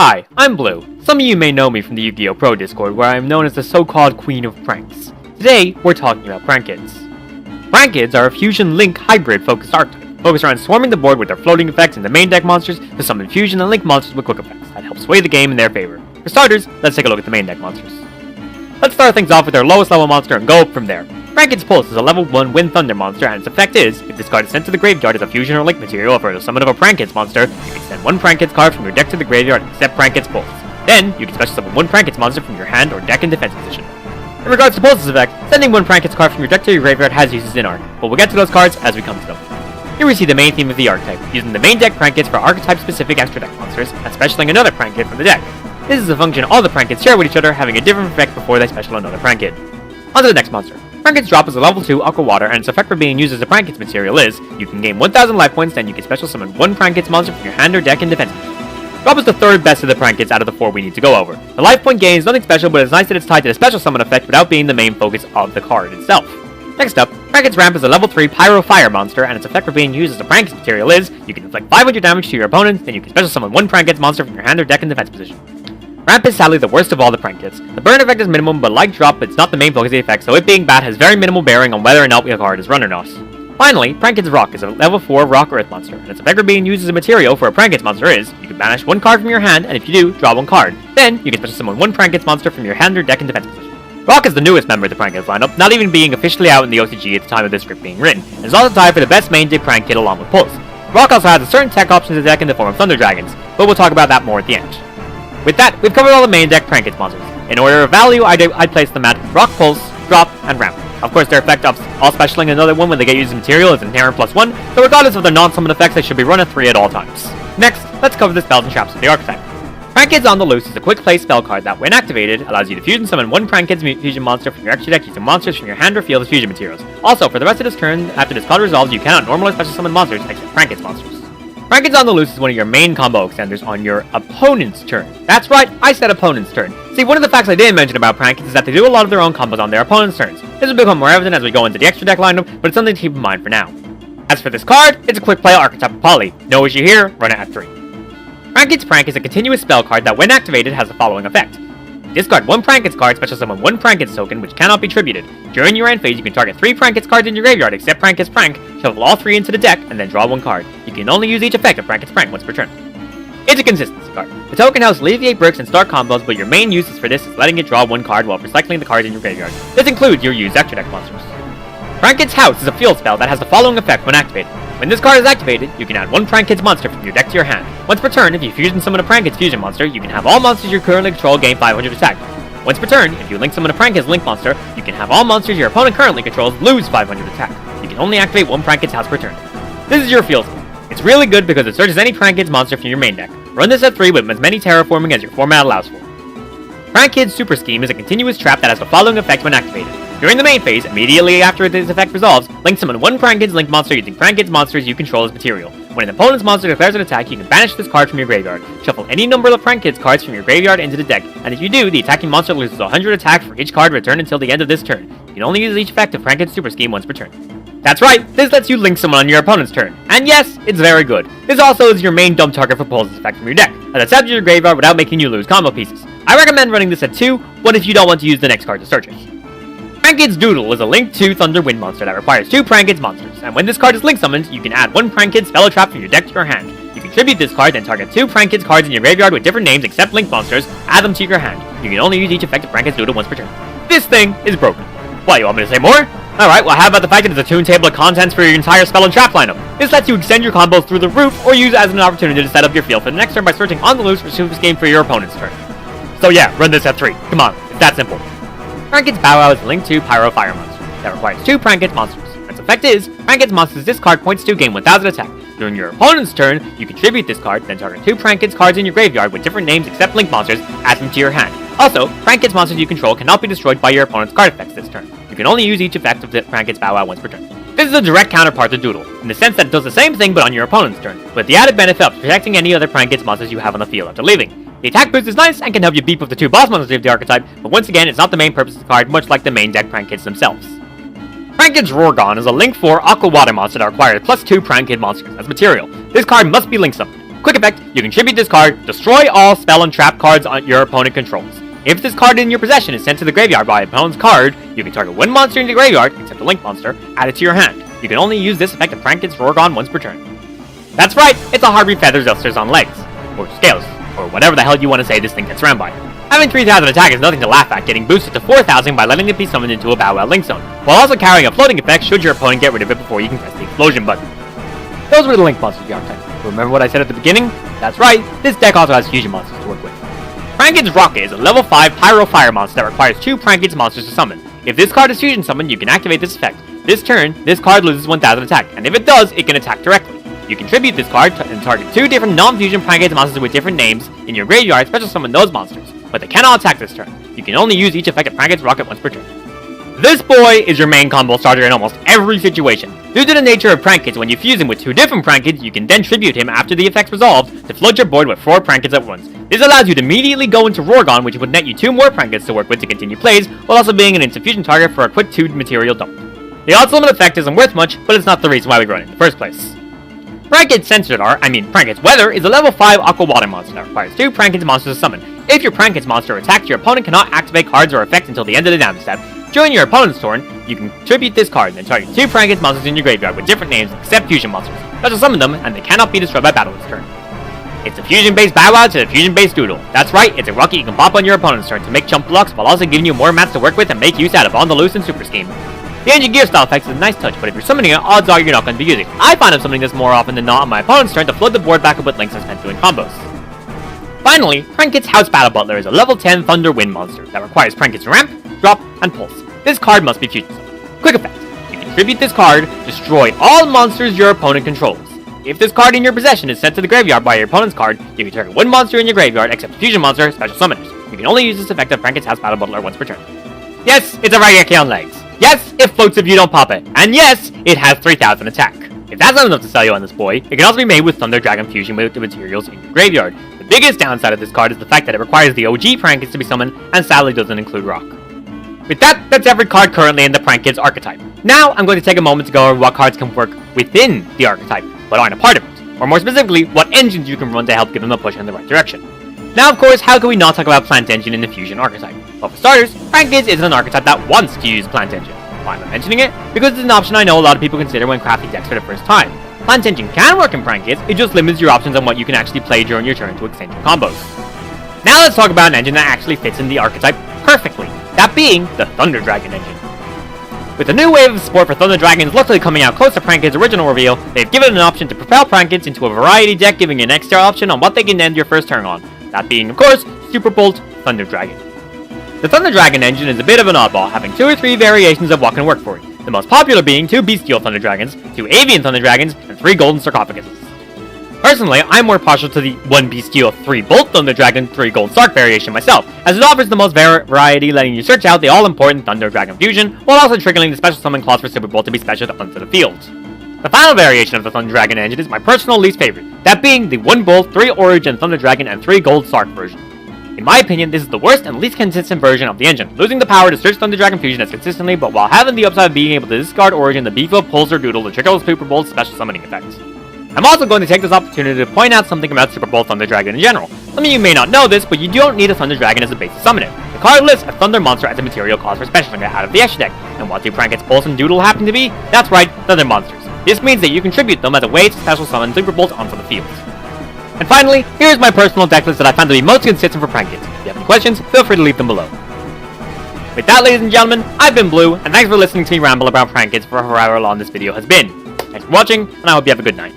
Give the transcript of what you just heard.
Hi, I'm Blue. Some of you may know me from the Yu-Gi-Oh! Pro Discord, where I am known as the so-called Queen of Pranks. Today, we're talking about PRANKIDS. PRANKIDS are a Fusion Link hybrid focused archetype, focused around swarming the board with their floating effects and the main deck monsters to summon Fusion and Link monsters with quick effects that help sway the game in their favor. For starters, let's take a look at the main deck monsters. Let's start things off with their lowest level monster and go up from there. PRANKIDS Pulse is a level 1 Wind Thunder monster, and its effect is, if this card is sent to the graveyard as a Fusion or Link material for the summon of a PRANKIDS monster, you can send one PRANKIDS card from your deck to the graveyard except PRANKIDS Pulse. Then, you can special summon one PRANKIDS monster from your hand or deck in defense position. In regards to Pulse's effect, sending one PRANKIDS card from your deck to your graveyard has uses in art, but we'll get to those cards as we come to them. Here we see the main theme of the archetype, using the main deck PRANKIDS for archetype-specific extra deck monsters, and specialing another PRANKID from the deck. This is a function all the PRANKIDS share with each other, having a different effect before they special another PRANKID. On to the next monster. PRANKIDS Drop is a level 2 Aqua Water, and its effect for being used as a PRANKIDS material is, you can gain 1000 life points, then you can special summon one PRANKIDS monster from your hand or deck in defense position. Drop is the third best of the PRANKIDS out of the 4 we need to go over. The life point gain is nothing special, but it's nice that it's tied to the special summon effect without being the main focus of the card itself. Next up, PRANKIDS Ramp is a level 3 Pyro Fire monster, and its effect for being used as a PRANKIDS material is, you can inflict 500 damage to your opponent, then you can special summon one PRANKIDS monster from your hand or deck in defense position. Ramp is sadly the worst of all the PRANKIDS. The burn effect is minimum, but like Drop, it's not the main focus of the effect, so it being bad has very minimal bearing on whether or not a card is run or not. Finally, PRANKIDS Rock is a level 4 Rock Earth monster, and its effect for being used as a material for a PRANKIDS monster is, you can banish one card from your hand, and if you do, draw one card. Then, you can special summon one PRANKIDS monster from your hand or deck in defense position. Rock is the newest member of the PRANKIDS lineup, not even being officially out in the OCG at the time of this script being written, and is also tied for the best main deck PRANKID along with Pulse. Rock also has a certain tech options in the deck in the form of Thunder Dragons, but we'll talk about that more at the end. With that, we've covered all the main deck PRANKIDS monsters. In order of value, I'd place them at Rock, Pulse, Drop, and Ramp. Of course, their effect of all specialing another one when they get used as material is inherent +1, so regardless of their non-summon effects, they should be run at 3 at all times. Next, let's cover the spells and traps of the archetype. PRANKIDS On the Loose is a quick play spell card that, when activated, allows you to fusion summon one PRANKIDS fusion monster from your extra deck using monsters from your hand or field as fusion materials. Also, for the rest of this turn, after this card resolves, you cannot normally special summon monsters except PRANKIDS monsters. PRANKIDS On the Loose is one of your main combo extenders on your opponent's turn. That's right, I said opponent's turn. See, one of the facts I didn't mention about PRANKIDS is that they do a lot of their own combos on their opponent's turns. This will become more evident as we go into the extra deck lineup, but it's something to keep in mind for now. As for this card, it's a quick play archetype of Poly. No issue here, run it at 3. PRANKIDS Prank is a continuous spell card that, when activated, has the following effect. Discard one PRANKIDS card, special summon one PRANKIDS token, which cannot be tributed. During your end phase, you can target 3 PRANKIDS cards in your graveyard except PRANKIDS Prank, shuffle all 3 into the deck, and then draw 1 card. You can only use each effect of PRANKIDS Prank once per turn. It's a consistency card. The token helps alleviate bricks and start combos, but your main uses for this is letting it draw 1 card while recycling the cards in your graveyard. This includes your used extra deck monsters. PRANKIDS House is a field spell that has the following effect when activated. When this card is activated, you can add 1 PRANKIDS monster from your deck to your hand. Once per turn, if you fusion summon a PRANKIDS fusion monster, you can have all monsters you currently control gain 500 attack. Once per turn, if you link summon a PRANKIDS Link monster, you can have all monsters your opponent currently controls lose 500 attack. You can only activate 1 PRANKIDS House per turn. This is your field spell. It's really good because it searches any PRANKIDS monster from your main deck. Run this at 3 with as many terraforming as your format allows for. PRANKIDS Super Scheme is a continuous trap that has the following effect when activated. During the main phase, immediately after this effect resolves, link summon 1 PRANKIDS Link monster using PRANKIDS monsters you control as material. When an opponent's monster declares an attack, you can banish this card from your graveyard. Shuffle any number of PRANKIDS cards from your graveyard into the deck, and if you do, the attacking monster loses 100 attack for each card returned until the end of this turn. You can only use each effect of PRANKIDS Super Scheme once per turn. That's right, this lets you link someone on your opponent's turn. And yes, it's very good. This also is your main dump target for Pulse's effect from your deck, as it taps your graveyard without making you lose combo pieces. I recommend running this at 2, but if you don't want to use the next card to search it. PRANKIDS Doodle is a Link 2 Thunder Wind monster that requires 2 PRANKIDS monsters, and when this card is link summoned, you can add 1 PRANKIDS Spell or Trap from your deck to your hand. You can tribute this card, then target 2 PRANKIDS cards in your graveyard with different names except Link monsters, add them to your hand. You can only use each effect of PRANKIDS Doodle once per turn. This thing is broken. What, you want me to say more? Alright, well how about the fact that it's a tune table of contents for your entire spell and trap lineup? This lets you extend your combos through the roof, or use it as an opportunity to set up your field for the next turn by searching On the Loose for Super Scheme for your opponent's turn. So yeah, run this at 3. Come on, it's that simple. PRANKIDS Bowwow is a Link 2 Pyro Fire monster that requires 2 PRANKIDS monsters. Its effect is, PRANKIDS monsters this card points to gain 1000 attack. During your opponent's turn, you contribute this card, then target 2 PRANKIDS cards in your graveyard with different names except Link monsters, add them to your hand. Also, PRANKIDS monsters you control cannot be destroyed by your opponent's card effects this turn. You can only use each effect of the PRANKIDS Bowwow once per turn. This is a direct counterpart to Doodle, in the sense that it does the same thing but on your opponent's turn, with the added benefit of protecting any other PRANKIDS monsters you have on the field after leaving. The attack boost is nice and can help you beef up the 2 boss monsters of the archetype, but once again, it's not the main purpose of the card, much like the main deck PRANKIDS themselves. PRANKIDS ROARGON is a Link 4 Aqua Water monster that requires +2 PRANKID monsters as material. This card must be Link summoned. Quick effect, you contribute this card, destroy all spell and trap cards your opponent controls. If this card in your possession is sent to the graveyard by an opponent's card, you can target one monster in the graveyard, except a link monster, add it to your hand. You can only use this effect of PRANKIDS ROARGON once per turn. That's right, it's a Harvey Feathers Elsters on legs, or scales, or whatever the hell you want to say this thing gets around by. Having 3000 attack is nothing to laugh at, getting boosted to 4000 by letting it be summoned into a Bowwow Link Zone, while also carrying a floating effect should your opponent get rid of it before you can press the explosion button. Those were the Link monsters, the Archetype. Remember what I said at the beginning? That's right, this deck also has fusion monsters to work with. PRANKIDS Rocket is a level 5 Pyro Fire monster that requires 2 PRANKIDS monsters to summon. If this card is fusion summoned, you can activate this effect. This turn, this card loses 1000 attack, and if it does, it can attack directly. You contribute this card and target 2 different non-fusion PRANKIDS monsters with different names in your graveyard, special summon those monsters, but they cannot attack this turn. You can only use each effect of PRANKIDS Rocket once per turn. This boy is your main combo starter in almost every situation. Due to the nature of PRANKIDS, when you fuse him with 2 different PRANKIDS, you can then tribute him after the effect's resolved to flood your board with 4 PRANKIDS at once. This allows you to immediately go into ROARGON, which would net you 2 more PRANKIDS to work with to continue plays, while also being an instant fusion target for a quick 2 material dump. The odds limit effect isn't worth much, but it's not the reason why we run it in the first place. PRANKIDS Weather is a level 5 Aqua Water monster that requires 2 PRANKIDS monsters to summon. If your PRANKIDS monster attacks, your opponent cannot activate cards or effects until the end of the damage step. During your opponent's turn, you can tribute this card and then target 2 PRANKIDS monsters in your graveyard with different names except fusion monsters. Special summon them, and they cannot be destroyed by battle this turn. It's a fusion-based Bowwow to the fusion-based Doodle. That's right, it's a rocket you can pop on your opponent's turn to make jump blocks while also giving you more mats to work with and make use out of On the Loose and Super Scheme. The Engine Gear style effect is a nice touch, but if you're summoning it, odds are you're not going to be using it. I find I'm summoning this more often than not on my opponent's turn to flood the board back up with links and spend doing combos. Finally, PRANKIDS House Battle Butler is a level 10 Thunder Wind monster that requires PRANKIDS Ramp, Drop, and Pulse. This card must be fusion summoned. Quick effect. You can tribute this card, destroy all monsters your opponent controls. If this card in your possession is sent to the graveyard by your opponent's card, you can target 1 monster in your graveyard except fusion monster, special summoners. You can only use this effect of PRANKIDS House Battle Butler once per turn. Yes, it's a Raigeki on legs. Yes, it floats if you don't pop it. And yes, it has 3000 attack. If that's not enough to sell you on this boy, it can also be made with Thunder Dragon fusion with the materials in your graveyard. The biggest downside of this card is the fact that it requires the OG PRANKIDS to be summoned and sadly doesn't include Rock. With that, that's every card currently in the PRANKIDS archetype. Now, I'm going to take a moment to go over what cards can work within the archetype, but aren't a part of it. Or more specifically, what engines you can run to help give them a push in the right direction. Now, of course, how can we not talk about Plant Engine in the Fusion archetype? Well, for starters, PRANKIDS is an archetype that wants to use Plant Engine. Why am I mentioning it? Because it's an option I know a lot of people consider when crafting decks for the first time. Plant Engine can work in PRANKIDS, it just limits your options on what you can actually play during your turn to extend your combos. Now let's talk about an engine that actually fits in the archetype perfectly, that being the Thunder Dragon engine. With the new wave of support for Thunder Dragons luckily coming out close to PRANKIDS' original reveal, they've given an option to propel PRANKIDS into a variety deck, giving you an extra option on what they can end your first turn on. That being, of course, Super Bolt Thunder Dragon. The Thunder Dragon engine is a bit of an oddball, having 2 or 3 variations of what can work for it. The most popular being 2 Bestial Thunder Dragons, 2 Avian Thunder Dragons, and 3 Golden Sarcophaguses. Personally, I'm more partial to the 1 Bestial 3 Bolt Thunder Dragon, 3 Gold Sark variation myself, as it offers the most variety, letting you search out the all-important Thunder Dragon fusion, while also triggering the special summon clause for Super Bolt to be special onto the field. The final variation of the Thunder Dragon engine is my personal least favorite, that being the 1 Bolt, 3 Origin Thunder Dragon, and 3 Gold Sark version. In my opinion, this is the worst and least consistent version of the engine, losing the power to search Thunder Dragon fusion as consistently, but while having the upside of being able to discard Origin, the beef up Pulse or Doodle to trigger Super Bolt's special summoning effect. I'm also going to take this opportunity to point out something about Super Bolt Thunder Dragon in general. Some of you may not know this, but you don't need a Thunder Dragon as a base to summon it. The card lists a Thunder monster as a material cost for specialing it out of the extra deck, and what do PRANKIDS Pulse and Doodle happen to be? That's right, Thunder monsters. This means that you contribute them as a way to special summon Super Bolt onto the field. And finally, here's my personal deck list that I found to be most consistent for PRANKIDS. If you have any questions, feel free to leave them below. With that, ladies and gentlemen, I've been Blue, and thanks for listening to me ramble about PRANKIDS for however long this video has been. Thanks for watching, and I hope you have a good night.